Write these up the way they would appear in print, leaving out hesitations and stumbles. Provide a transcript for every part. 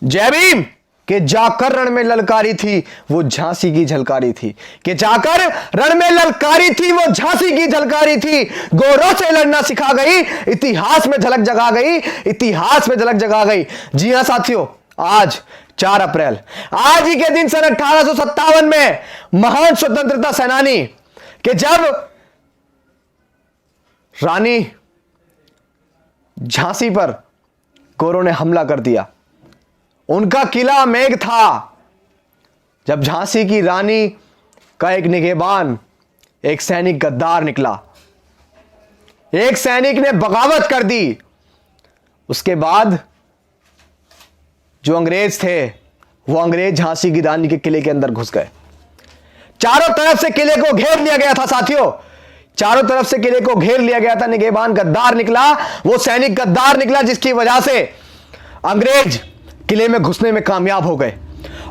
जय भीम के जाकर रण में ललकारी थी वो झांसी की झलकारी थी, कि जाकर रण में ललकारी थी वो झांसी की झलकारी थी। गोरों से लड़ना सिखा गई, इतिहास में झलक जगा गई, इतिहास में झलक जगा गई। जी हां साथियों, आज 4 अप्रैल आज ही के दिन सन 1857 में महान स्वतंत्रता सेनानी कि जब रानी झांसी पर गोरों ने हमला कर दिया, उनका किला मेघ था। जब झांसी की रानी का एक निगहबान, एक सैनिक गद्दार निकला, एक सैनिक ने बगावत कर दी, उसके बाद जो अंग्रेज थे वो अंग्रेज झांसी की रानी के किले के अंदर घुस गए। चारों तरफ से किले को घेर लिया गया था साथियों, चारों तरफ से किले को घेर लिया गया था। निगहबान गद्दार निकला, वो सैनिक गद्दार निकला, जिसकी वजह से अंग्रेज किले में घुसने में कामयाब हो गए।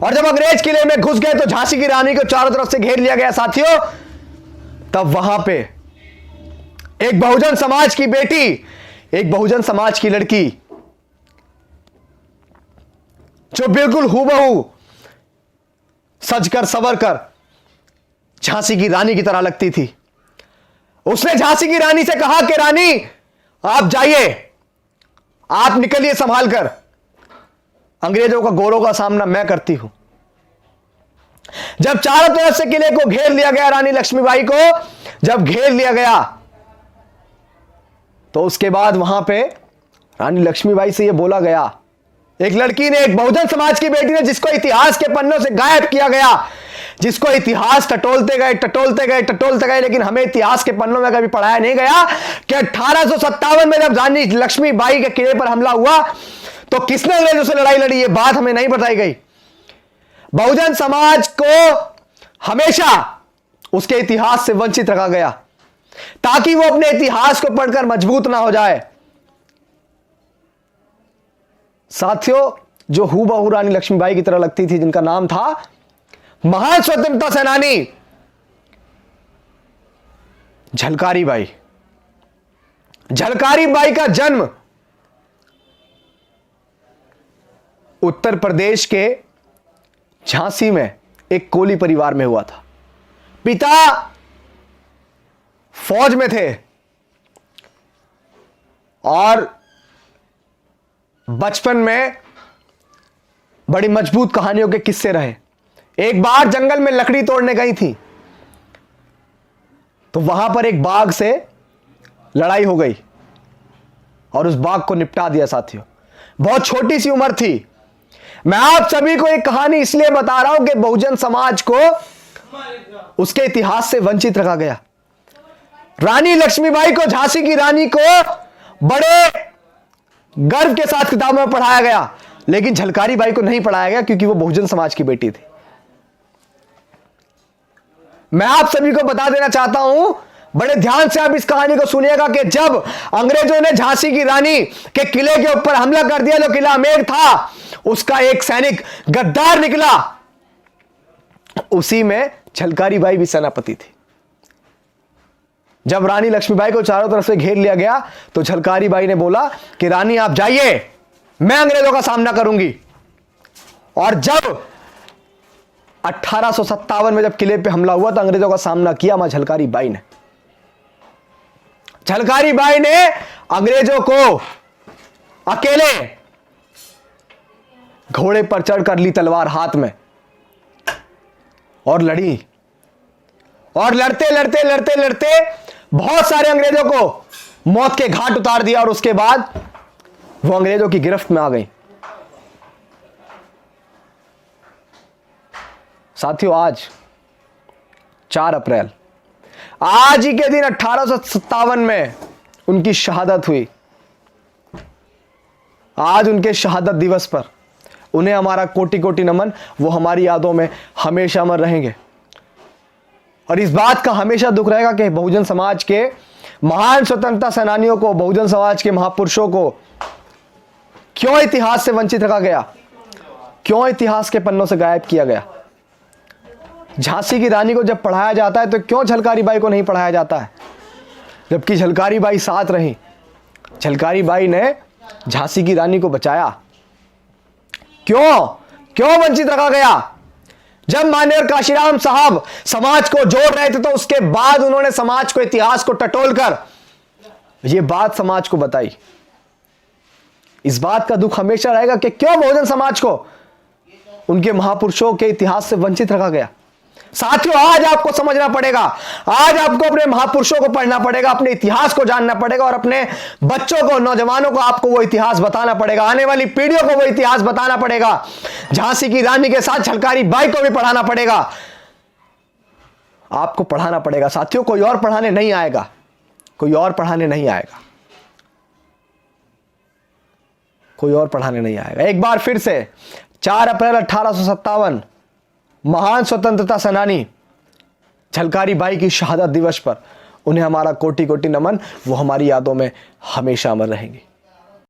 और जब अंग्रेज किले में घुस गए तो झांसी की रानी को चारों तरफ से घेर लिया गया साथियों। तब वहां पे एक बहुजन समाज की बेटी, एक बहुजन समाज की लड़की, जो बिल्कुल हूबहू सजकर संवरकर झांसी की रानी की तरह लगती थी, उसने झांसी की रानी से कहा कि रानी आप जाइए, आप निकलिए संभाल कर, अंग्रेजों का, गोरों का सामना मैं करती हूं। जब चारों तरफ से किले को घेर लिया गया, रानी लक्ष्मीबाई को जब घेर लिया गया, तो उसके बाद वहां पे रानी लक्ष्मीबाई से यह बोला गया, एक लड़की ने, एक बहुजन समाज की बेटी ने, जिसको इतिहास के पन्नों से गायब किया गया, जिसको इतिहास टटोलते गए, लेकिन हमें इतिहास के पन्नों में कभी पढ़ाया नहीं गया कि 1857 में जब रानी लक्ष्मीबाई के किले पर हमला हुआ तो किसने अंग्रेजों से लड़ाई लड़ी, ये बात हमें नहीं बताई गई। बहुजन समाज को हमेशा उसके इतिहास से वंचित रखा गया ताकि वो अपने इतिहास को पढ़कर मजबूत ना हो जाए। साथियों, जो हूबहू रानी लक्ष्मीबाई की तरह लगती थी, जिनका नाम था महान स्वतंत्रता सेनानी झलकारी बाई। झलकारी बाई का जन्म उत्तर प्रदेश के झांसी में एक कोली परिवार में हुआ था। पिता फौज में थे और बचपन में बड़ी मजबूत कहानियों के किस्से रहे। एक बार जंगल में लकड़ी तोड़ने गई थी तो वहां पर एक बाघ से लड़ाई हो गई और उस बाघ को निपटा दिया साथियों। बहुत छोटी सी उम्र थी। मैं आप सभी को एक कहानी इसलिए बता रहा हूं कि बहुजन समाज को उसके इतिहास से वंचित रखा गया। रानी लक्ष्मीबाई को, झांसी की रानी को बड़े गर्व के साथ किताबों में पढ़ाया गया, लेकिन झलकारी बाई को नहीं पढ़ाया गया क्योंकि वो बहुजन समाज की बेटी थी। मैं आप सभी को बता देना चाहता हूं, बड़े ध्यान से आप इस कहानी को सुनिएगा, कि जब अंग्रेजों ने झांसी की रानी के किले के ऊपर हमला कर दिया, जो किला मेघ था, उसका एक सैनिक गद्दार निकला, उसी में झलकारी बाई भी सेनापति थी। जब रानी लक्ष्मीबाई को चारों तरफ से घेर लिया गया तो झलकारी बाई ने बोला कि रानी आप जाइए, मैं अंग्रेजों का सामना करूंगी। और जब 1857 में जब किले पे हमला हुआ तो अंग्रेजों का सामना किया मां झलकारी बाई ने। झलकारी बाई ने अंग्रेजों को अकेले घोड़े पर चढ़कर ली तलवार हाथ में और लड़ी, और लड़ते बहुत सारे अंग्रेजों को मौत के घाट उतार दिया और उसके बाद वो अंग्रेजों की गिरफ्त में आ गई। साथियों, आज 4 अप्रैल आज ही के दिन 1857 में उनकी शहादत हुई। आज उनके शहादत दिवस पर उन्हें हमारा कोटि कोटि नमन। वो हमारी यादों में हमेशा अमर रहेंगे और इस बात का हमेशा दुख रहेगा कि बहुजन समाज के महान स्वतंत्रता सेनानियों को, बहुजन समाज के महापुरुषों को क्यों इतिहास से वंचित रखा गया, क्यों इतिहास के पन्नों से गायब किया गया। झांसी की रानी को जब पढ़ाया जाता है तो क्यों झलकारी बाई को नहीं पढ़ाया जाता है, जबकि झलकारी बाई साथ रही। झलकारी बाई ने झांसी की रानी को बचाया। क्यों क्यों वंचित रखा गया? जब माननीय काशीराम साहब समाज को जोड़ रहे थे तो उसके बाद उन्होंने समाज को, इतिहास को टटोलकर यह बात समाज को बताई। इस बात का दुख हमेशा रहेगा कि क्यों बहुजन समाज को उनके महापुरुषों के इतिहास से वंचित रखा गया। साथियों, आज आपको समझना पड़ेगा, आज आपको अपने महापुरुषों को पढ़ना पड़ेगा, अपने इतिहास को जानना पड़ेगा और अपने बच्चों को, नौजवानों को आपको वो इतिहास बताना पड़ेगा, आने वाली पीढ़ियों को वो इतिहास बताना पड़ेगा। झांसी की रानी के साथ झलकारी बाई को भी पढ़ाना पड़ेगा, आपको पढ़ाना पड़ेगा। साथियों, कोई और पढ़ाने नहीं आएगा, कोई और पढ़ाने नहीं आएगा, कोई और पढ़ाने नहीं आएगा। एक बार फिर से 4 अप्रैल 1857 महान स्वतंत्रता सेनानी झलकारी बाई की शहादत दिवस पर उन्हें हमारा कोटि कोटि नमन। वो हमारी यादों में हमेशा अमर रहेंगी।